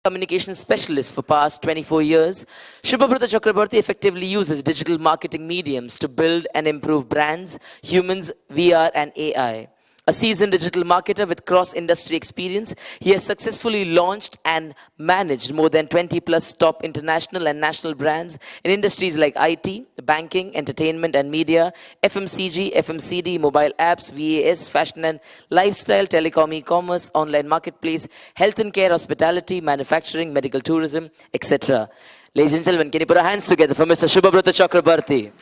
communication specialist for past 24 years, Shubhabrata Chakrabarti effectively uses digital marketing mediums to build and improve brands, humans, VR and AI. A seasoned digital marketer with cross-industry experience, he has successfully launched and managed more than 20 plus top international and national brands in industries like IT, banking, entertainment and media, FMCG, FMCD, mobile apps, VAS, fashion and lifestyle, telecom, e-commerce, online marketplace, health and care, hospitality, manufacturing, medical tourism, etc. Ladies and gentlemen, can you put our hands together for Mr. Shubhabrata Chakrabarti?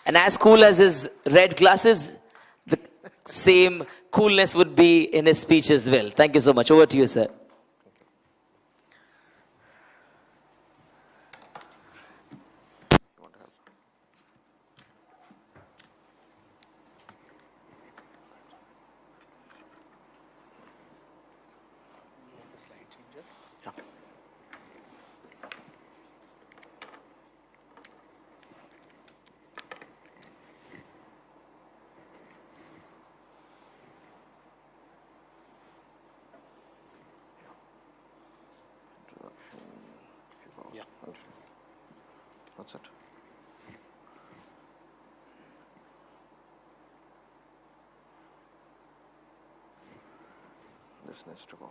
And as cool as his red glasses, the same coolness would be in his speech as well. Thank you so much. Over to you, sir. What's it? This needs to go.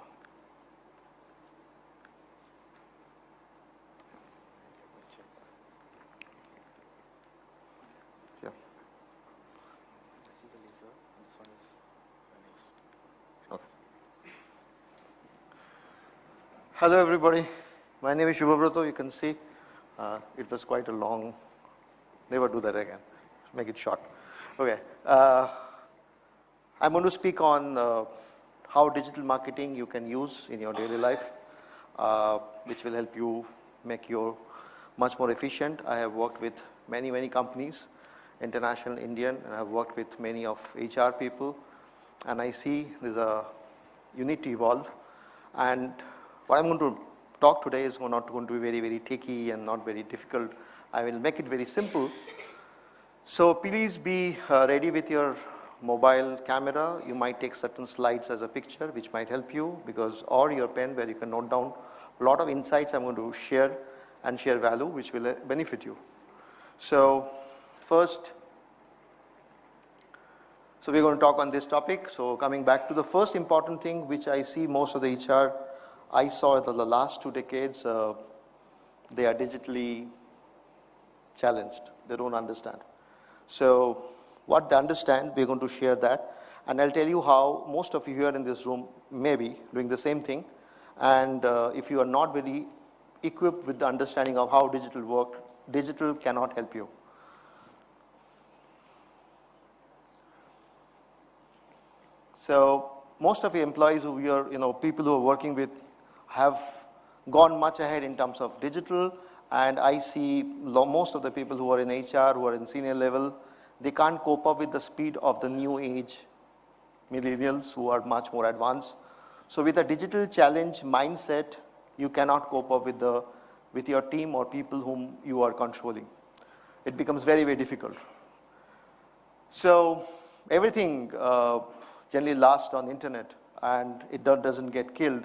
Yeah. This is the laser, and this one is the next. Okay. Hello, everybody. My name is Shubhabrata. You can see. It was quite a long, never do that again, make it short. Okay, I'm going to speak on how digital marketing you can use in your daily life, which will help you make you much more efficient. I have worked with many companies, international, Indian, and I've worked with many of HR people, and I see you need to evolve. And what I'm going to talk today is not going to be very techy and not very difficult. I will make it very simple. So please be ready with your mobile camera. You might take certain slides as a picture, which might help you, or your pen where you can note down a lot of insights I'm going to share and share value, which will benefit you. So first, we're going to talk on this topic. So coming back to the first important thing, which I see most of the HR I saw in the last 2 decades, they are digitally challenged. They don't understand. So what they understand, we're going to share that. And I'll tell you how most of you here in this room may be doing the same thing. And if you are not very equipped with the understanding of how digital works, digital cannot help you. So most of your employees who you are, people who are working with have gone much ahead in terms of digital, and I see most of the people who are in HR, who are in senior level, they can't cope up with the speed of the new age millennials who are much more advanced. So with a digital challenge mindset, you cannot cope up with your team or people whom you are controlling. It becomes very difficult. So everything generally lasts on internet, and it doesn't get killed.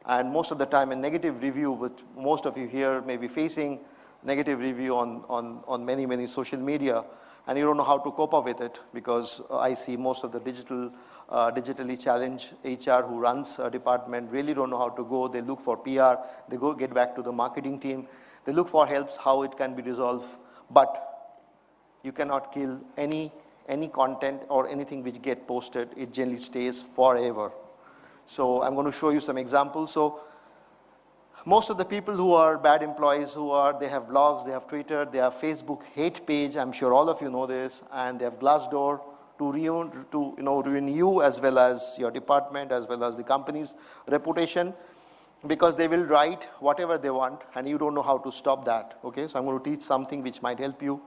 And most of the time a negative review, which most of you here may be facing negative review on many social media, and you don't know how to cope up with it, because I see most of the digitally challenged HR who runs a department really don't know how to go. They look for PR, they get back to the marketing team, they look for helps how it can be resolved, but you cannot kill any content or anything which get posted. It generally stays forever. So I'm going to show you some examples. So most of the people who are bad employees, they have blogs, they have Twitter, they have Facebook hate page. I'm sure all of you know this, and they have Glassdoor to ruin you as well as your department, as well as the company's reputation, because they will write whatever they want, and you don't know how to stop that. Okay, so I'm going to teach something which might help you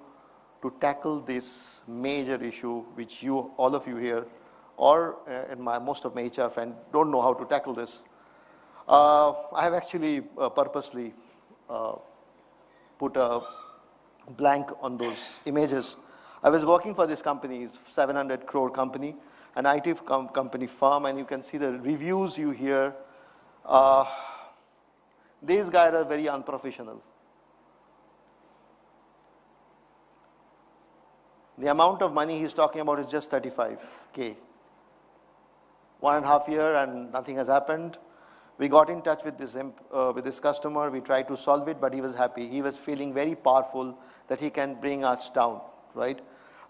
to tackle this major issue, which all of you here, or most of my HR friends don't know how to tackle this. I have actually purposely put a blank on those images. I was working for this company, 700 crore company, an IT company firm, and you can see the reviews you hear. These guys are very unprofessional. The amount of money he's talking about is just 35K. 1.5 years and nothing has happened. We got in touch with this customer. We tried to solve it, but he was happy. He was feeling very powerful that he can bring us down, right?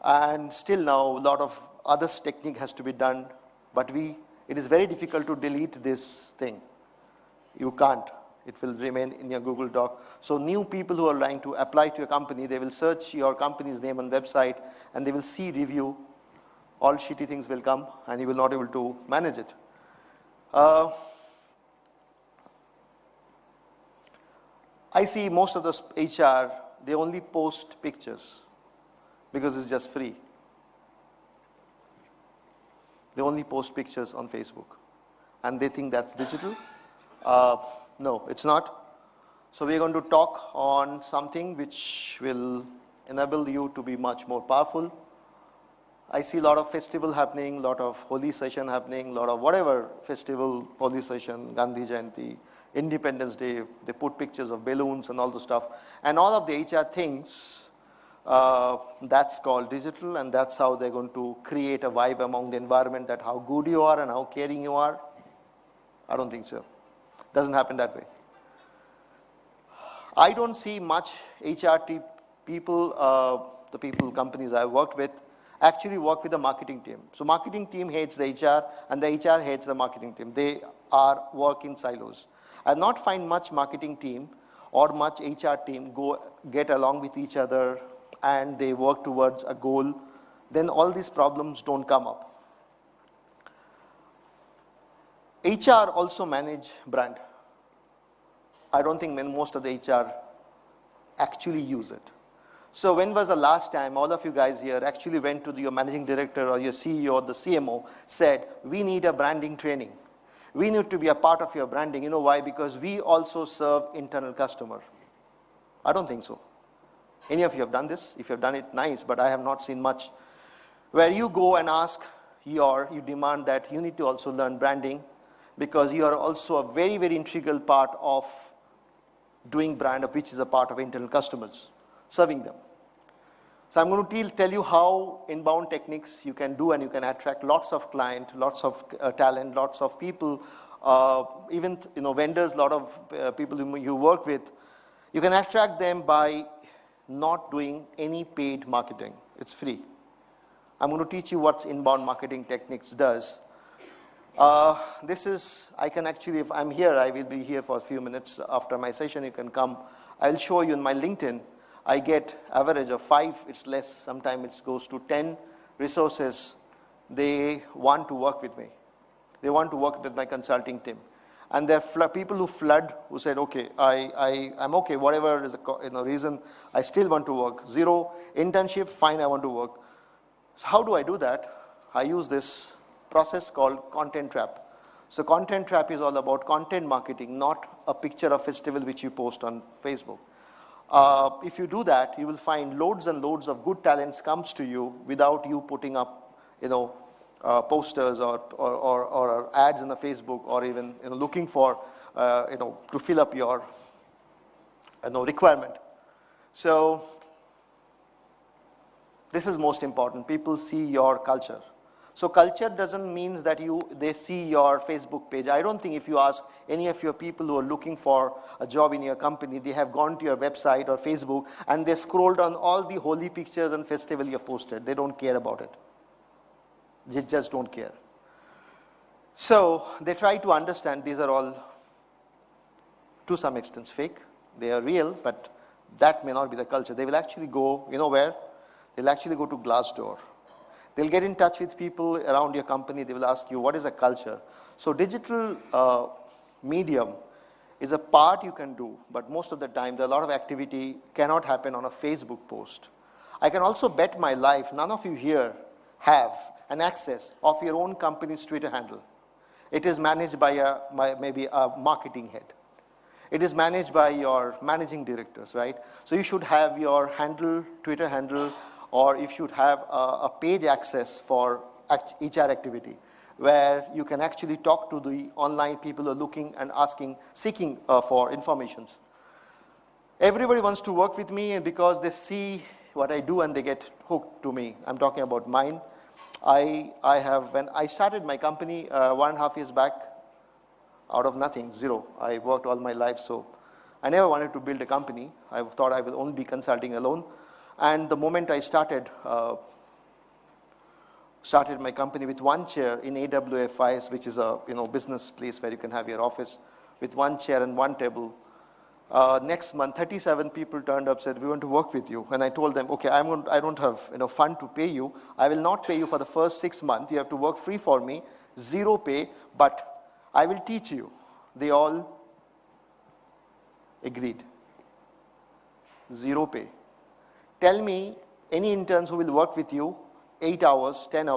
And still now, a lot of other technique has to be done, but it is very difficult to delete this thing. You can't. It will remain in your Google Doc. So new people who are trying to apply to your company, they will search your company's name on website, and they will see review. All shitty things will come, and you will not be able to manage it. I see most of the HR, they only post pictures because it's just free. They only post pictures on Facebook, and they think that's digital. No, it's not. So we're going to talk on something which will enable you to be much more powerful. I see a lot of festival happening, a lot of holy session happening, a lot of whatever festival, holy session, Gandhi Jayanti, Independence Day, they put pictures of balloons and all the stuff. And all of the HR things, that's called digital, and that's how they're going to create a vibe among the environment, that how good you are and how caring you are. I don't think so. Doesn't happen that way. I don't see much HR people, the people, companies I've worked with, actually work with the marketing team. So marketing team hates the HR, and the HR hates the marketing team. They are work in silos. I've not find much marketing team or much HR team get along with each other and they work towards a goal. Then all these problems don't come up. HR also manage brand. I don't think most of the HR actually use it. So when was the last time all of you guys here actually went to your managing director or your CEO or the CMO, said, we need a branding training. We need to be a part of your branding. You know why? Because we also serve internal customer. I don't think so. Any of you have done this? If you have done it, nice, but I have not seen much. Where you go and ask, you demand that you need to also learn branding, because you are also a very, very integral part of doing brand, of which is a part of internal customers, serving them. So I'm going to tell you how inbound techniques you can do, and you can attract lots of client, lots of talent, lots of people, even vendors, a lot of people whom you work with. You can attract them by not doing any paid marketing. It's free. I'm going to teach you what inbound marketing techniques does. I can actually, if I'm here, I will be here for a few minutes after my session. You can come. I'll show you in my LinkedIn. I get average of 5, it's less, sometimes it goes to 10 resources. They want to work with me. They want to work with my consulting team. And there are people who flood, who said, okay, I'm okay, whatever is the reason, I still want to work. 0 internship, fine, I want to work. So how do I do that? I use this process called content trap. So content trap is all about content marketing, not a picture of festival which you post on Facebook. If you do that, you will find loads and loads of good talents comes to you without you putting up, posters or ads in the Facebook, or even looking for, to fill up your requirement. So this is most important. People see your culture. So culture doesn't mean that they see your Facebook page. I don't think if you ask any of your people who are looking for a job in your company, they have gone to your website or Facebook and they scrolled on all the holy pictures and festival you have posted. They don't care about it. They just don't care. So they try to understand these are all, to some extent, fake. They are real, but that may not be the culture. They will actually go, where? They'll actually go to Glassdoor. They'll get in touch with people around your company. They will ask you, what is a culture? So digital medium is a part you can do, but most of the time, a lot of activity cannot happen on a Facebook post. I can also bet my life, none of you here have an access of your own company's Twitter handle. It is managed by maybe a marketing head. It is managed by your managing directors, right? So you should have your handle, Twitter handle, or you should have a page access for HR activity. where you can actually talk to the online people who are looking and asking, seeking for informations. Everybody wants to work with me because they see what I do and they get hooked to me. I'm talking about mine. When I started my company 1.5 years back, out of nothing, zero. I worked all my life, so I never wanted to build a company. I thought I will only be consulting alone. And the moment I started my company with one chair in AWFIS, which is a business place where you can have your office, with one chair and one table. Next month, 37 people turned up, said, we want to work with you. And I told them, okay, I don't have fund to pay you. I will not pay you for the first 6 months. You have to work free for me, zero pay, but I will teach you. They all agreed. Zero pay. Tell me any interns who will work with you 8 hours, 10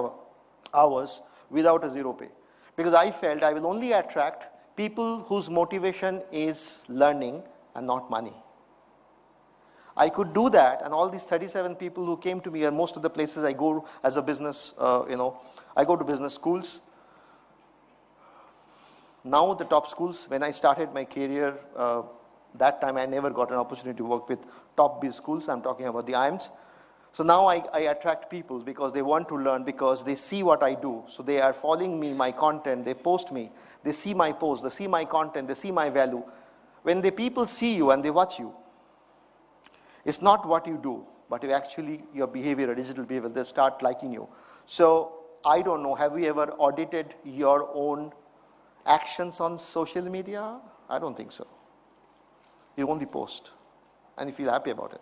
hours without a zero pay. Because I felt I will only attract people whose motivation is learning and not money. I could do that, and all these 37 people who came to me, and most of the places I go as a business, I go to business schools. Now the top schools, when I started my career, that time I never got an opportunity to work with top biz schools. I'm talking about the IIMs. So now I attract people because they want to learn, because they see what I do. So they are following me, my content, they post me, they see my post, they see my content, they see my value. When the people see you and they watch you, it's not what you do, but your behavior, your digital behavior, they start liking you. So I don't know, have you ever audited your own actions on social media? I don't think so. You only post and you feel happy about it.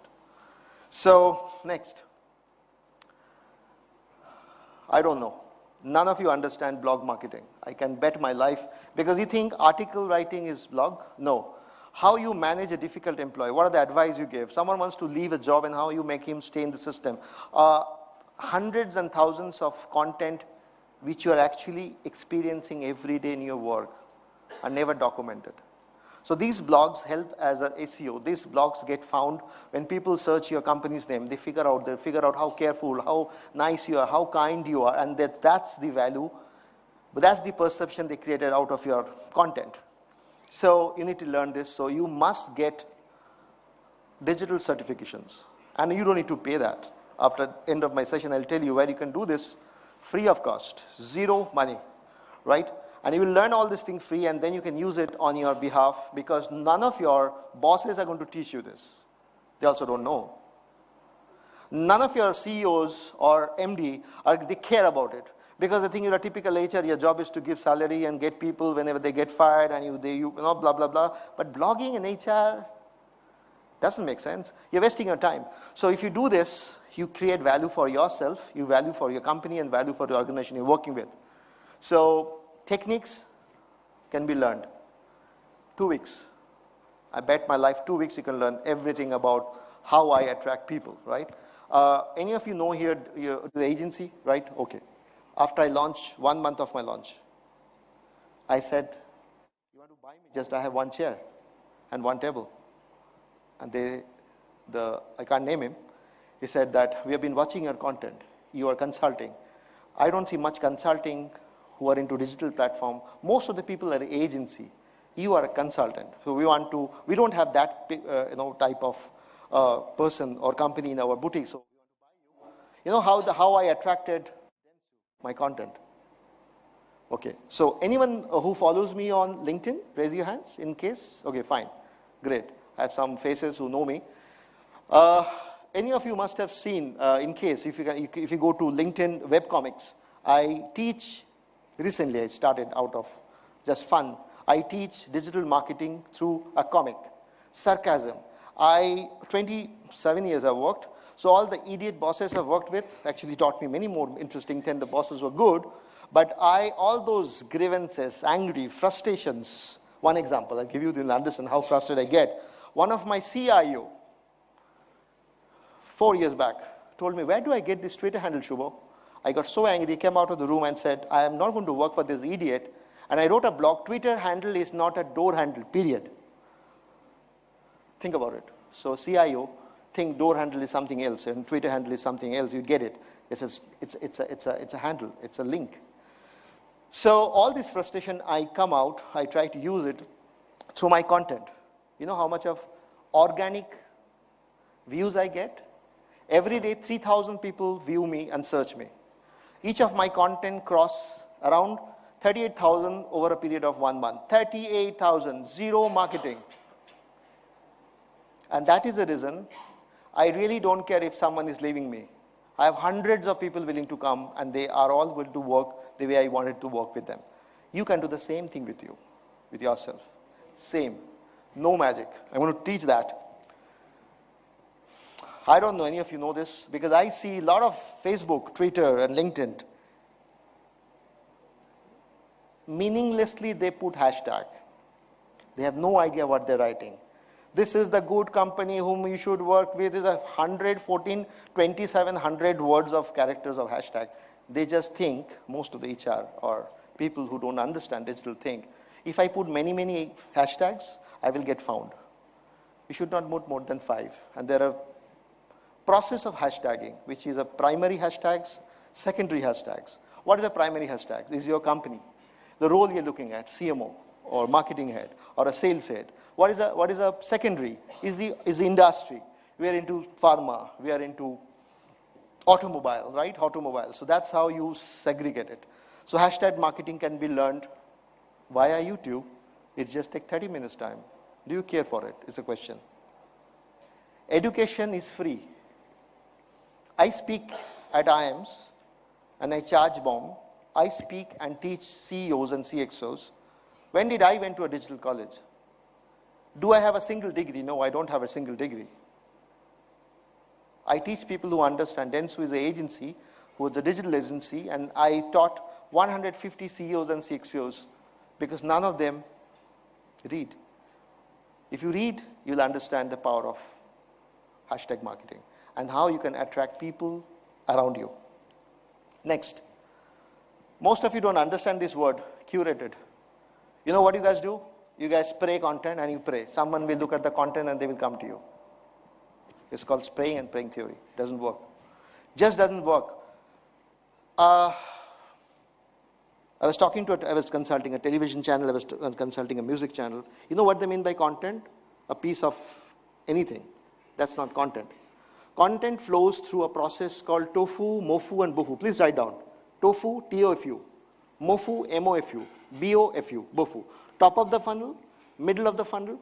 So next, I don't know. None of you understand blog marketing. I can bet my life, because you think article writing is blog? No. How you manage a difficult employee. What are the advice you give? Someone wants to leave a job and how you make him stay in the system. Hundreds and thousands of content which you are actually experiencing every day in your work are never documented. So these blogs help as an SEO. These blogs get found when people search your company's name. They figure out how careful, how nice you are, how kind you are, and that's the value. But that's the perception they created out of your content. So you need to learn this. So you must get digital certifications. And you don't need to pay that. After the end of my session, I'll tell you where you can do this free of cost, zero money, right? And you will learn all this thing free, and then you can use it on your behalf, because none of your bosses are going to teach you this. They also don't know. None of your CEOs or MD, they care about it. Because I think you're a typical HR, your job is to give salary and get people whenever they get fired, and blah, blah, blah. But blogging in HR doesn't make sense. You're wasting your time. So if you do this, you create value for yourself, you value for your company, and value for the organization you're working with. So techniques can be learned. 2 weeks. I bet my life 2 weeks you can learn everything about how I attract people, right? Any of you know here the agency, right? Okay. After I launched, 1 month of my launch, I said, you want to buy me? Just I have one chair and one table. And I can't name him. He said that we have been watching your content. You are consulting. I don't see much consulting who are into digital platform. Most of the people are agency. You are a consultant. So we don't have that type of person or company in our boutique. So we want to buy you. You know how I attracted my content. Okay, so anyone who follows me on LinkedIn, raise your hands in case. Okay, fine, great. I have some faces who know me. Any of you must have seen, in case, if you go to LinkedIn webcomics, I teach, recently I started out of just fun, I teach digital marketing through a comic, sarcasm. 27 years I've worked, so all the idiot bosses I've worked with actually taught me many more interesting things. The bosses were good, but all those grievances, angry, frustrations, one example, I'll give you to understand how frustrated I get. One of my CIO, 4 years back, told me, where do I get this Twitter handle, Shubho? I got so angry, came out of the room and said, I am not going to work for this idiot. And I wrote a blog, Twitter handle is not a door handle, period. Think about it. So CIO, think door handle is something else and Twitter handle is something else. You get it. It's a handle. It's a link. So all this frustration, I come out, I try to use it through my content. You know how much of organic views I get? Every day, 3,000 people view me and search me. Each of my content cross around 38,000 over a period of 1 month. 38,000, zero marketing. And that is the reason I really don't care if someone is leaving me. I have hundreds of people willing to come, and they are all willing to work the way I wanted to work with them. You can do the same thing with you, with yourself. Same. No magic. I'm going to teach that. I don't know any of you know this, because I see a lot of Facebook, Twitter, and LinkedIn. Meaninglessly, they put hashtag. They have no idea what they're writing. This is the good company whom you should work with. Is 114, 2,700 words of characters of hashtag. They just think, most of the HR or people who don't understand digital think, if I put many, many hashtags, I will get found. You should not put more than 5. And there are process of hashtagging, which is a primary hashtags, secondary hashtags. What is a primary hashtag? This is your company. The role you're looking at, CMO or marketing head or a sales head. What is a secondary? Is the industry. We are into pharma. We are into automobile, right? Automobile. So that's how you segregate it. So hashtag marketing can be learned via YouTube. It just takes 30 minutes time. Do you care for it? It's a question. Education is free. I speak at IIMs and I charge bomb. I speak and teach CEOs and CXOs. When did I went to a digital college? Do I have a single degree? No, I don't have a single degree. I teach people who understand. Dentsu is an agency, who is a digital agency, and I taught 150 CEOs and CXOs because none of them read. If you read, you'll understand the power of hashtag marketing and how you can attract people around you. Next. Most of you don't understand this word, curated. You know what you guys do? You guys spray content and you pray. Someone will look at the content and they will come to you. It's called spraying and praying theory. It doesn't work. Just doesn't work. I was consulting a television channel, I was consulting a music channel. You know what they mean by content? A piece of anything. That's not content. Content flows through a process called tofu, mofu, and bofu. Please write down. Tofu, T-O-F-U. Mofu, M-O-F-U. B-O-F-U, bofu. Top of the funnel, middle of the funnel,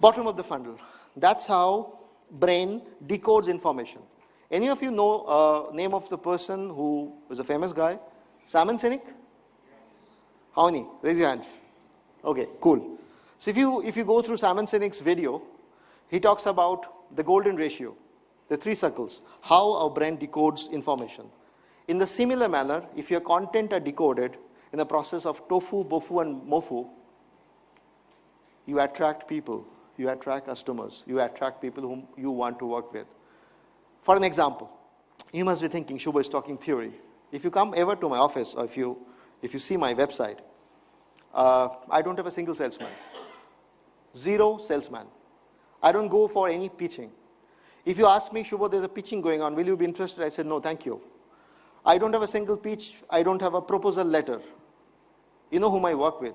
bottom of the funnel. That's how brain decodes information. Any of you know name of the person who was a famous guy? Simon Sinek? How many? Raise your hands. Okay, cool. So if you go through Simon Sinek's video, he talks about the golden ratio, the 3 circles, how our brain decodes information. In the similar manner, if your content are decoded in the process of tofu, bofu, and mofu, you attract people, you attract customers, you attract people whom you want to work with. For an example, you must be thinking, Shubha is talking theory. If you come ever to my office, or if you see my website, I don't have a single salesman. 0 salesman. I don't go for any pitching. If you ask me, Shubha, there's a pitching going on, will you be interested? I said, no, thank you. I don't have a single pitch. I don't have a proposal letter. You know whom I work with?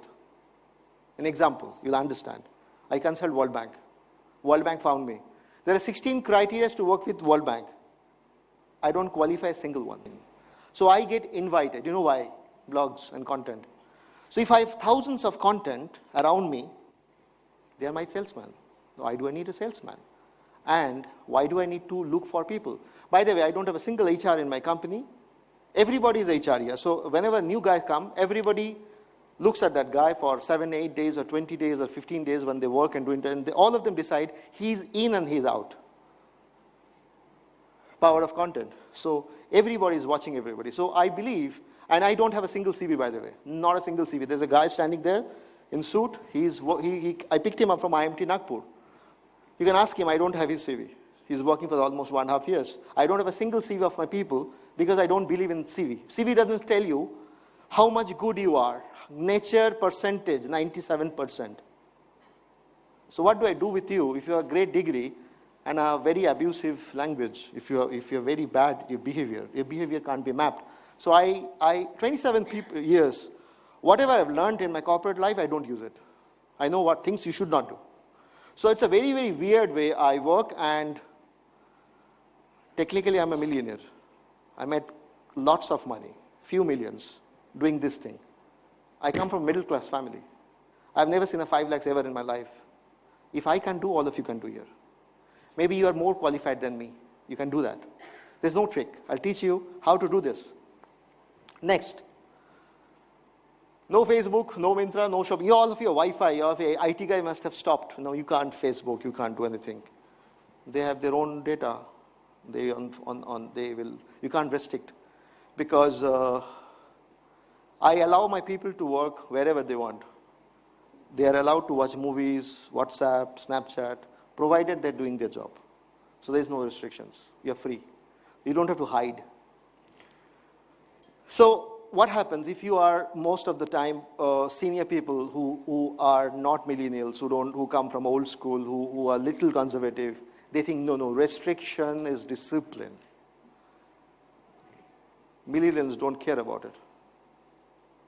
An example, you'll understand. I consult World Bank. World Bank found me. There are 16 criteria to work with World Bank. I don't qualify a single one. So I get invited. You know why? Blogs and content. So if I have thousands of content around me, they are my salesman. Why do I need a salesman? And why do I need to look for people? By the way, I don't have a single HR in my company. Everybody is HR here. So whenever a new guy comes, everybody looks at that guy for 7, 8 days or 20 days or 15 days when they work and do it, and all of them decide he's in and he's out. Power of content. So everybody is watching everybody. So I believe, and I don't have a single CV, by the way, not a single CV. There's a guy standing there in suit. I picked him up from IMT Nagpur. You can ask him, I don't have his CV. He's working for almost 1.5 years. I don't have a single CV of my people because I don't believe in CV. CV doesn't tell you how much good you are. Nature percentage, 97%. So what do I do with you if you have a great degree and a very abusive language, if you're very bad, your behavior can't be mapped. So 27 years, whatever I've learned in my corporate life, I don't use it. I know what things you should not do. So it's a very, very weird way I work, and technically I'm a millionaire. I made lots of money, few millions, doing this thing. I come from a middle class family. I've never seen a 5 lakhs ever in my life. If I can do, all of you can do here. Maybe you are more qualified than me. You can do that. There's no trick. I'll teach you how to do this. Next. No Facebook, no Myntra, no shopping. All of your Wi-Fi, your IT guy must have stopped. No, you can't Facebook, you can't do anything. They have their own data. You can't restrict. Because I allow my people to work wherever they want. They are allowed to watch movies, WhatsApp, Snapchat, provided they're doing their job. So there's no restrictions. You're free. You don't have to hide. So what happens if you are most of the time senior people who are not millennials, who come from old school, who are little conservative? They think, no, restriction is discipline. Millennials don't care about it.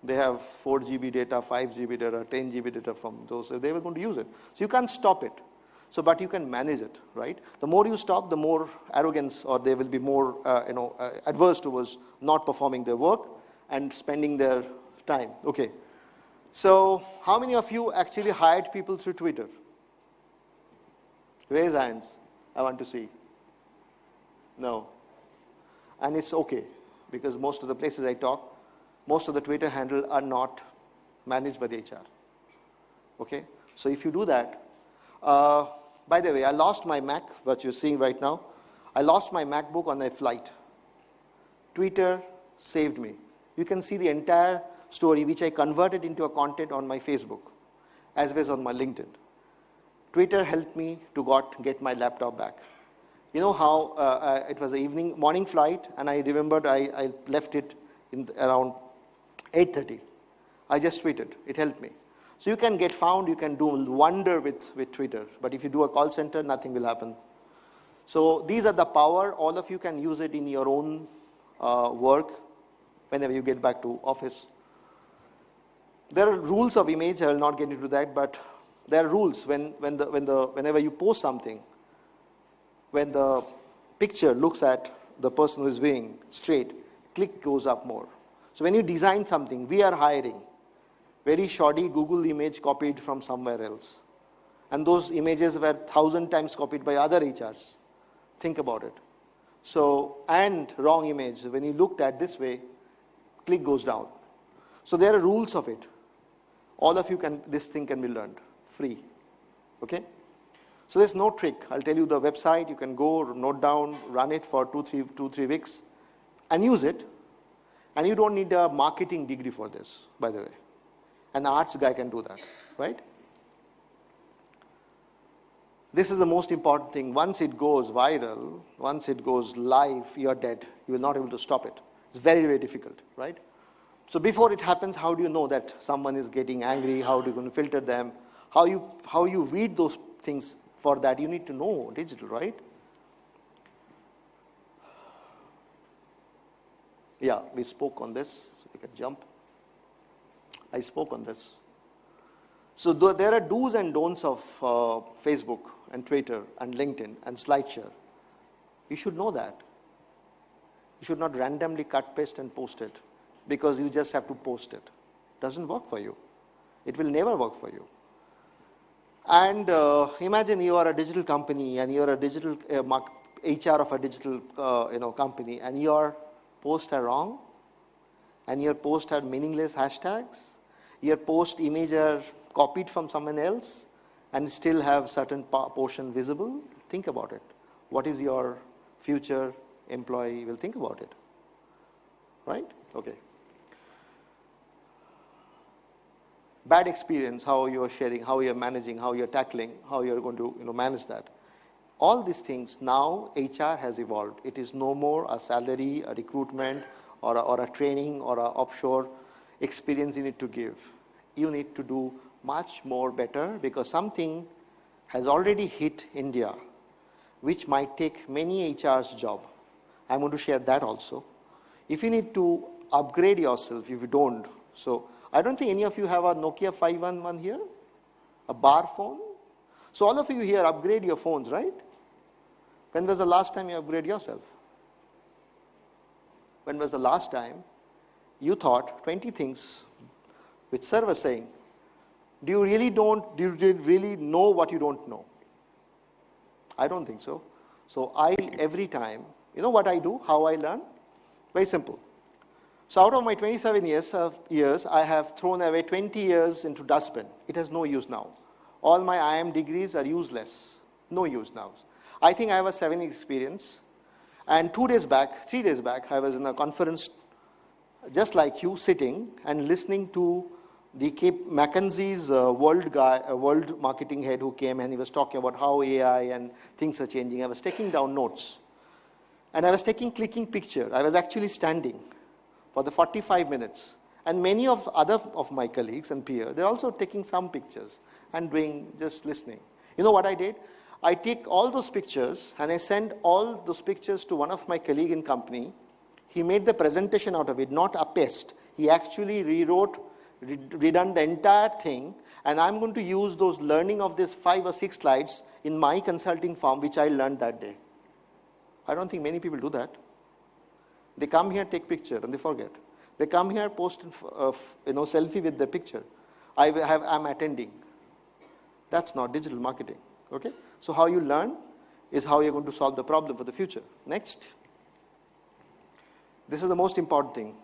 They have 4 GB data, 5 GB data, 10 GB data from those. They were going to use it. So you can't stop it. So, but you can manage it, right? The more you stop, the more arrogance, or they will be more, adverse towards not performing their work and spending their time. Okay. So, how many of you actually hired people through Twitter? Raise hands. I want to see. No. And it's okay, because most of the places I talk, most of the Twitter handle are not managed by the HR. Okay? So if you do that, by the way, I lost my Mac, what you're seeing right now. I lost my MacBook on a flight. Twitter saved me. You can see the entire story, which I converted into a content on my Facebook, as well as on my LinkedIn. Twitter helped me to get my laptop back. You know how it was an morning flight, and I remembered I left it in around 8:30. I just tweeted. It helped me. So you can get found, you can do wonder with Twitter. But if you do a call center, nothing will happen. So these are the power. All of you can use it in your own work whenever you get back to office. There are rules of image. I will not get into that, but there are rules whenever you post something, when the picture looks at the person who is viewing straight, click goes up more. So when you design something, we are hiring very shoddy Google image copied from somewhere else. And those images were 1,000 times copied by other HRs. Think about it. So, and wrong image, when you looked at this way, click goes down. So there are rules of it. All of you this thing can be learned, free. Okay? So there's no trick. I'll tell you the website, you can go, note down, run it for 2-3 weeks, and use it. And you don't need a marketing degree for this, by the way. An arts guy can do that, right? This is the most important thing. Once it goes viral, once it goes live, you're dead. You will not be able to stop it. It's very, very difficult, right? So before it happens, how do you know that someone is getting angry? How do you going to filter them? How you read those things? For that, you need to know digital, right? Yeah, we spoke on this. So we can jump. I spoke on this. So there are do's and don'ts of Facebook and Twitter and LinkedIn and SlideShare. You should know that. You should not randomly cut, paste, and post it because you just have to post it. It doesn't work for you. It will never work for you. And imagine you are a digital company and you are a digital HR of a digital company, and your posts are wrong, and your posts are meaningless hashtags. Your post image are copied from someone else and still have certain portion visible. Think about it. What is your future employee will think about it? Right? Okay. Bad experience, how you are sharing, how you are managing, how you are tackling, how you are going to manage that. All these things, now HR has evolved. It is no more a salary, a recruitment, or a training, or an offshore experience you need to give. You need to do much more better, because something has already hit India, which might take many HR's job. I'm going to share that also. If you need to upgrade yourself if you don't. So I don't think any of you have a Nokia 511 here, a bar phone. So all of you here upgrade your phones, right? When was the last time you upgrade yourself? When was the last time you thought 20 things which sir was saying? Do you really know what you don't know? I don't think so. So every time, you know what I do, how I learn? Very simple. So out of my 27 years, I have thrown away 20 years into dustbin. It has no use now. All my IM degrees are useless. No use now. I think I have a 7-year experience. And 3 days back, I was in a conference just like you, sitting and listening to the McKinsey's world marketing head who came, and he was talking about how AI and things are changing. I was taking down notes. And I was clicking picture. I was actually standing for the 45 minutes. And many of my colleagues and peers, they're also taking some pictures and just listening. You know what I did? I take all those pictures and I send all those pictures to one of my colleagues in company. He made the presentation out of it, not a paste. He actually redone the entire thing, and I'm going to use those learning of these 5 or 6 slides in my consulting firm, which I learned that day. I don't think many people do that. They come here, take picture, and they forget. They come here, post selfie with the picture. I'm attending. That's not digital marketing. Okay? So how you learn is how you're going to solve the problem for the future. Next. This is the most important thing.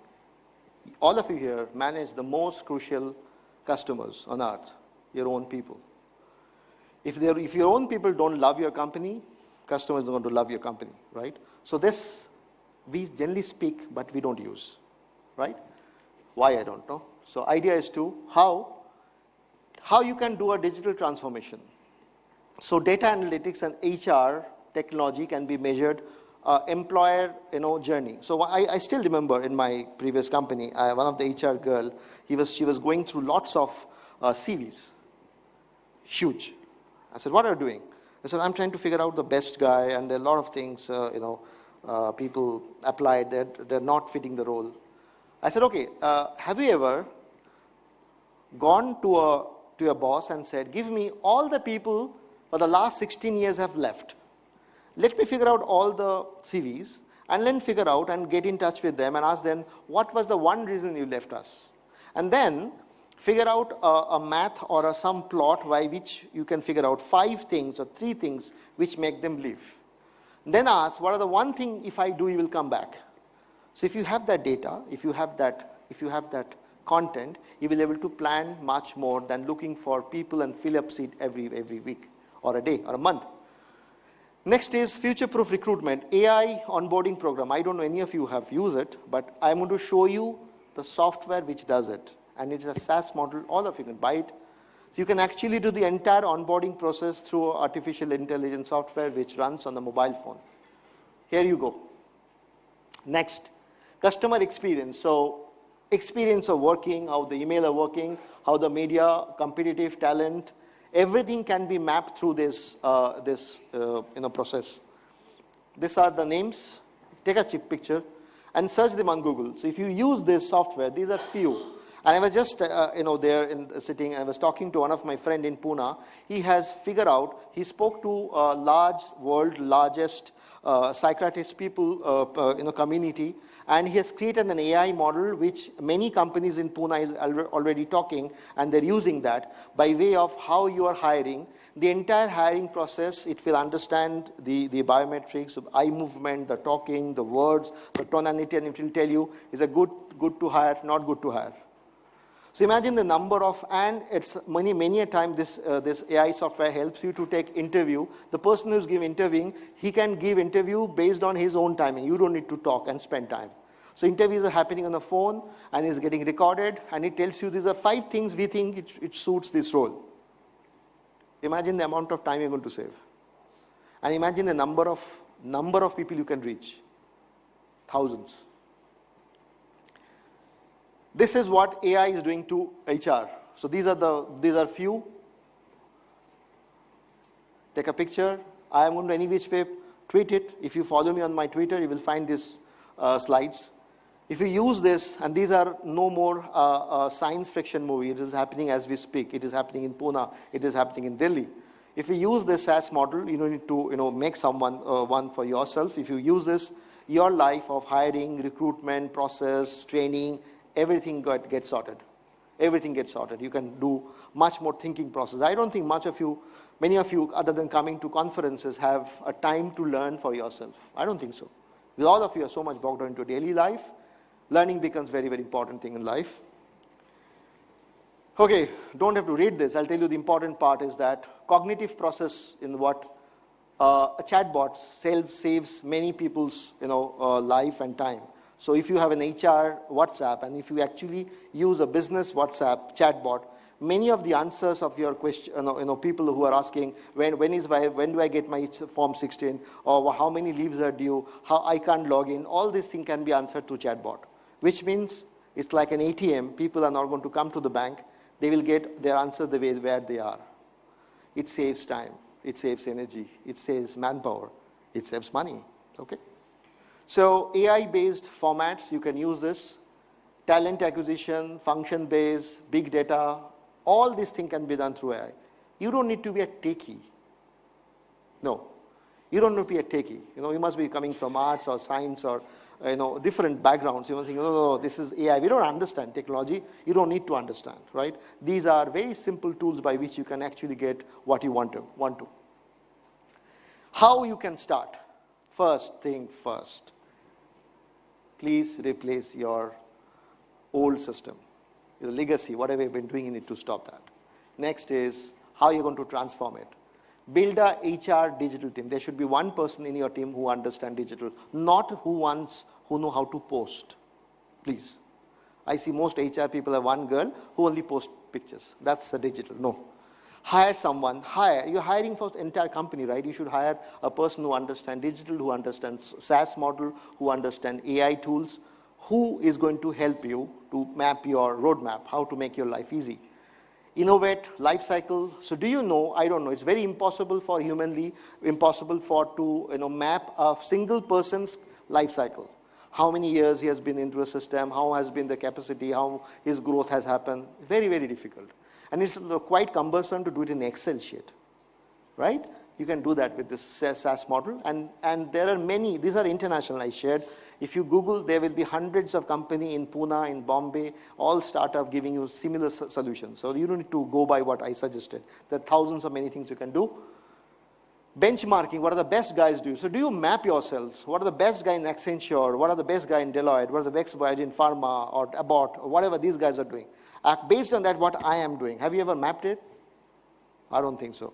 All of you here manage the most crucial customers on earth, your own people. If your own people don't love your company, customers are going to love your company, right? So this, we generally speak, but we don't use, right? Why, I don't know. So idea is to how you can do a digital transformation. So data analytics and HR technology can be measured employer journey. So I still remember in my previous company, one of the HR girl, she was going through lots of CVs, huge. I said, what are you doing? I said, I'm trying to figure out the best guy, and there are a lot of things people applied that they're not fitting the role. I said, okay, have you ever gone to your boss and said, give me all the people for the last 16 years have left. Let me figure out all the CVs and then figure out and get in touch with them and ask them, what was the one reason you left us? And then figure out a math or some plot by which you can figure out 5 things or 3 things which make them leave. Then ask, what are the one thing if I do, you will come back? So if you have that data, if you have that content, you will be able to plan much more than looking for people and fill up seat every week or a day or a month. Next is future-proof recruitment, AI onboarding program. I don't know any of you have used it, but I'm going to show you the software which does it. And it is a SaaS model. All of you can buy it. So you can actually do the entire onboarding process through artificial intelligence software which runs on the mobile phone. Here you go. Next, customer experience. So experience of working, how the email are working, how the media, competitive talent, everything can be mapped through this process. These are the names. Take a chip picture and search them on Google. So if you use this software, these are few. And I was just sitting. I was talking to one of my friend in Pune. He has figured out. He spoke to world largest psychiatrist people community, and he has created an AI model which many companies in Pune is already talking, and they're using that by way of how you are hiring. The entire hiring process, it will understand the biometrics, the eye movement, the talking, the words, the tonality, and it will tell you is a good to hire, not good to hire. So imagine the number of, and it's many a time this AI software helps you to take interview. The person who's interviewing, he can give interview based on his own timing. You don't need to talk and spend time. So interviews are happening on the phone and is getting recorded, and it tells you these are 5 things we think it suits this role. Imagine the amount of time you're going to save. And imagine the number of people you can reach. Thousands. This is what AI is doing to HR. So these are few. Take a picture. I am going to any which way tweet it. If you follow me on my Twitter, you will find these slides. If you use this, and these are no more science fiction movie, it is happening as we speak. It is happening in Pune. It is happening in Delhi. If you use this SaaS model, you don't need to make someone one for yourself. If you use this, your life of hiring, recruitment, process, training, everything gets sorted. Everything gets sorted. You can do much more thinking process. I don't think many of you, other than coming to conferences, have a time to learn for yourself. I don't think so. Because all of you are so much bogged down into daily life. Learning becomes very, very important thing in life. Okay, don't have to read this. I'll tell you the important part is that cognitive process in what a chatbot saves many people's life and time. So if you have an HR WhatsApp and if you actually use a business WhatsApp chatbot, many of the answers of your question, people who are asking when do I get my form 16, or how many leaves are due, how I can't log in, all these things can be answered to chatbot, which means it's like an ATM. People are not going to come to the bank. They will get their answers the way where they are. It saves time. It saves energy. It saves manpower. It saves money. Okay. So AI-based formats, you can use this. Talent acquisition, function-based, big data, all these things can be done through AI. You don't need to be a techie. No. You don't need to be a techie. You must be coming from arts or science or different backgrounds. You must think, no, this is AI. We don't understand technology. You don't need to understand, right? These are very simple tools by which you can actually get what you want to. How you can start? First thing first. Please replace your old system. Your legacy, whatever you've been doing, you need to stop that. Next is how you're going to transform it. Build a HR digital team. There should be one person in your team who understands digital, not who know how to post. Please. I see most HR people have one girl who only posts pictures. That's a digital. No. Hire someone. You're hiring for the entire company, right? You should hire a person who understands digital, who understands SaaS model, who understands AI tools, who is going to help you to map your roadmap, how to make your life easy. Innovate life cycle. So do you know, I don't know, it's very impossible to map a single person's life cycle. How many years he has been into a system, how has been the capacity, how his growth has happened. Very, very difficult. And it's quite cumbersome to do it in Excel sheet, right? You can do that with this SaaS model. And there are many, these are international I shared. If you Google, there will be hundreds of companies in Pune, in Bombay, all startup giving you similar solutions. So you don't need to go by what I suggested. There are thousands of many things you can do. Benchmarking, what are the best guys do? So do you map yourselves? What are the best guys in Accenture? What are the best guys in Deloitte? What are the best guys in Pharma or Abbott or whatever these guys are doing? Based on that, what I am doing. Have you ever mapped it? I don't think so.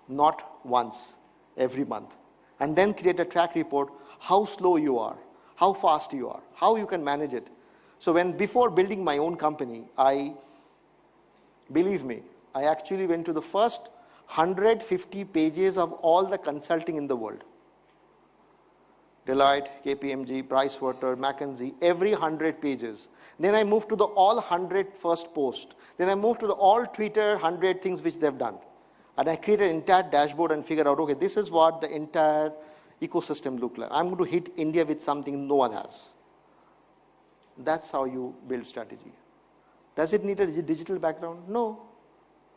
Not once, every month. And then create a track report, how slow you are, how fast you are, how you can manage it. So before building my own company, believe me, I actually went to the first 150 pages of all the consulting in the world. Deloitte, KPMG, Pricewaterhouse, McKinsey, every 100 pages. Then I moved to the all 100 first post. Then I moved to the all Twitter 100 things which they've done. And I created an entire dashboard and figured out, okay, this is what the entire ecosystem look like. I'm going to hit India with something no one has. That's how you build strategy. Does it need a digital background? No.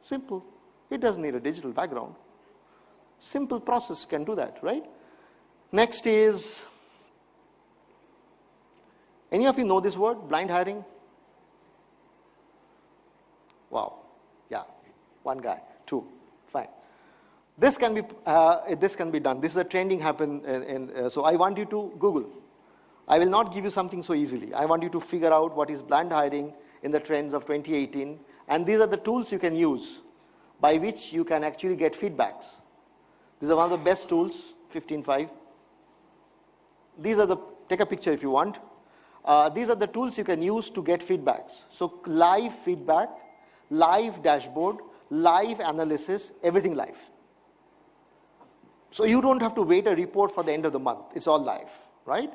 Simple. It doesn't need a digital background. Simple process can do that, right? Next is, any of you know this word, blind hiring? Wow. Yeah. One guy. Two. Fine. This can be done. This is a trending happen. So I want you to Google. I will not give you something so easily. I want you to figure out what is blind hiring in the trends of 2018. And these are the tools you can use by which you can actually get feedbacks. These are one of the best tools, 15.5. These are take a picture if you want. These are the tools you can use to get feedbacks. So live feedback, live dashboard, live analysis, everything live. So you don't have to wait a report for the end of the month. It's all live, right?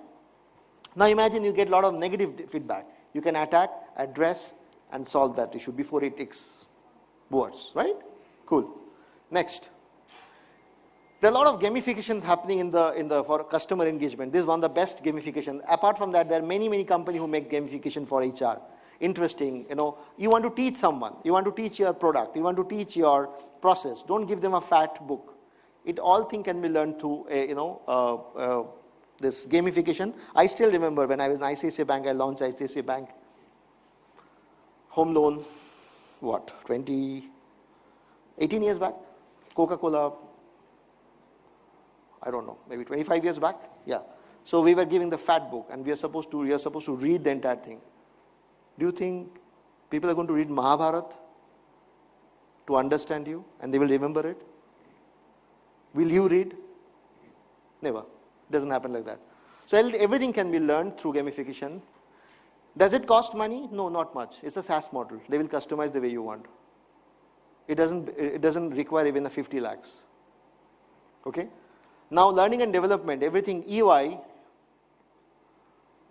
Now imagine you get a lot of negative feedback. You can attack, address, and solve that issue before it takes worse, right? Cool. Next. There are a lot of gamifications happening for customer engagement. This is one of the best gamification. Apart from that, there are many companies who make gamification for HR. Interesting, you want to teach someone, you want to teach your product, you want to teach your process. Don't give them a fat book. All things can be learned through, this gamification. I still remember when I was in ICICI Bank, I launched ICICI Bank home loan, 18 years back? Coca-Cola, I don't know, maybe 25 years back? Yeah. So we were giving the fat book, and you're supposed to read the entire thing. Do you think people are going to read Mahabharata to understand you, and they will remember it? Will you read? Never. It doesn't happen like that. So everything can be learned through gamification. Does it cost money? No, not much. It's a SaaS model. They will customize the way you want. It doesn't require even a 50 lakhs. Okay? Now learning and development, everything EY,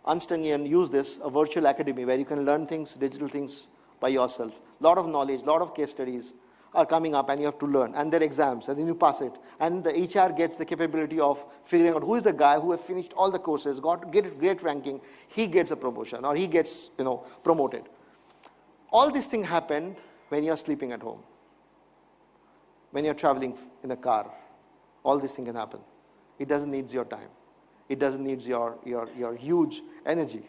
Ernst & Young use this, a virtual academy where you can learn things, digital things by yourself. A lot of knowledge, a lot of case studies are coming up, and you have to learn, and there are exams, and then you pass it. And the HR gets the capability of figuring out who is the guy who has finished all the courses, get great ranking, he gets a promotion, or he gets promoted. All these things happen when you're sleeping at home, when you're traveling in a car. All these things can happen. It doesn't need your time. It doesn't need your huge energy.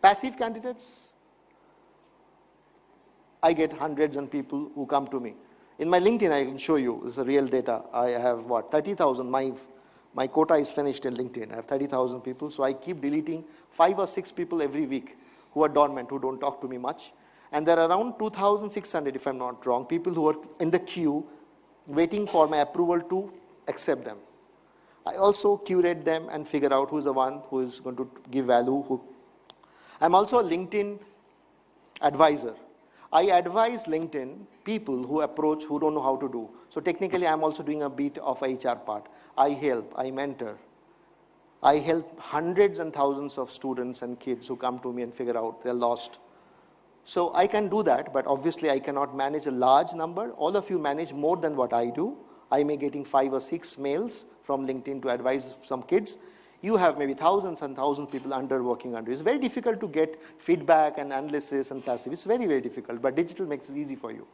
Passive candidates, I get hundreds of people who come to me. In my LinkedIn, I can show you, this is real data. I have 30,000, my quota is finished in LinkedIn. I have 30,000 people, so I keep deleting 5 or 6 people every week who are dormant, who don't talk to me much. And there are around 2,600, if I'm not wrong, people who are in the queue waiting for my approval to accept them. I also curate them and figure out who's the one who is going to give value. I'm also a LinkedIn advisor. I advise LinkedIn people who approach, who don't know how to do. So technically, I'm also doing a bit of HR part. I help, I mentor. I help hundreds and thousands of students and kids who come to me and figure out they're lost. So I can do that, but obviously I cannot manage a large number. All of you manage more than what I do. I may getting 5 or 6 mails from LinkedIn to advise some kids. You have maybe thousands and thousands of people working under. It's very difficult to get feedback and analysis and passive. It's very, very difficult, but digital makes it easy for you.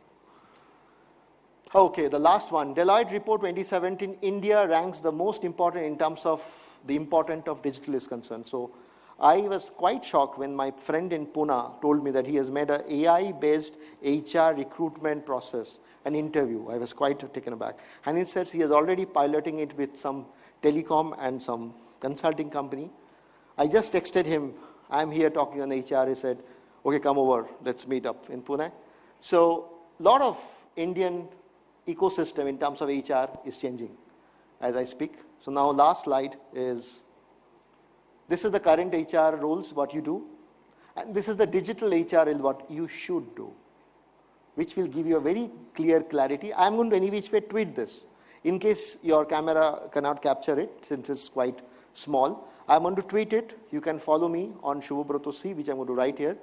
Okay, the last one. Deloitte Report 2017, India ranks the most important in terms of the importance of digital is concerned. So I was quite shocked when my friend in Pune told me that he has made an AI-based HR recruitment process, an interview. I was quite taken aback. And he says he is already piloting it with some telecom and some consulting company. I just texted him, I'm here talking on HR. He said, okay, come over, let's meet up in Pune. So a lot of Indian ecosystem in terms of HR is changing as I speak. So now last slide is, this is the current HR rules, what you do. And this is the digital HR is what you should do, which will give you a very clear clarity. I'm going to any which way tweet this. In case your camera cannot capture it, since it's quite small, I'm going to tweet it. You can follow me on Shubhabrata C, which I'm going to write here.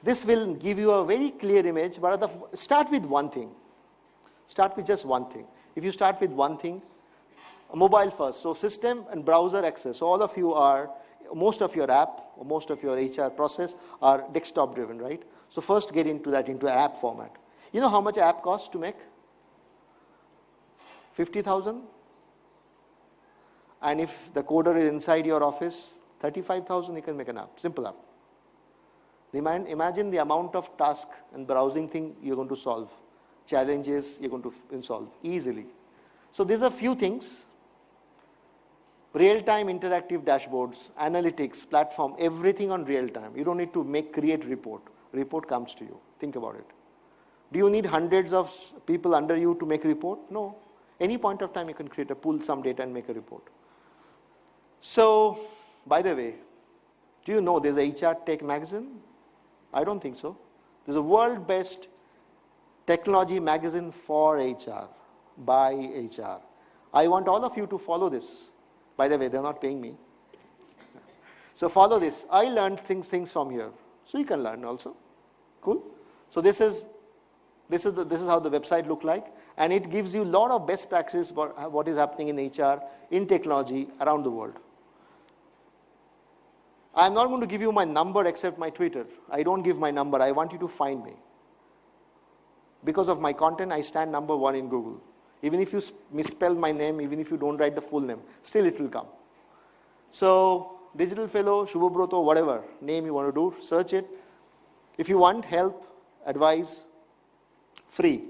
This will give you a very clear image, but start with one thing. Start with just one thing. If you start with one thing, mobile first. So system and browser access. So all of you are, most of your app, or most of your HR process are desktop driven, right? So first get into that, into app format. You know how much app costs to make? 50,000? And if the coder is inside your office, 35,000, you can make an app, simple app. Imagine the amount of task and browsing thing you're going to solve, challenges you're going to solve easily. So there's a few things. Real-time interactive dashboards, analytics, platform, everything on real-time. You don't need to create report. Report comes to you. Think about it. Do you need hundreds of people under you to make a report? No. Any point of time you can create pull some data and make a report. So, by the way, do you know there's a HR Tech magazine? I don't think so. There's a world-best technology magazine for HR, by HR. I want all of you to follow this. By the way, they're not paying me. So follow this. I learned things from here. So you can learn also. Cool? So this is This is how the website look like, and it gives you a lot of best practices about what is happening in HR, in technology around the world. I'm not going to give you my number except my Twitter. I don't give my number. I want you to find me. Because of my content, I stand number 1 in Google. Even if you misspell my name, even if you don't write the full name, still it will come. So, Digital Fellow, Shubhabroto, whatever name you want to do, search it. If you want help, advice, free.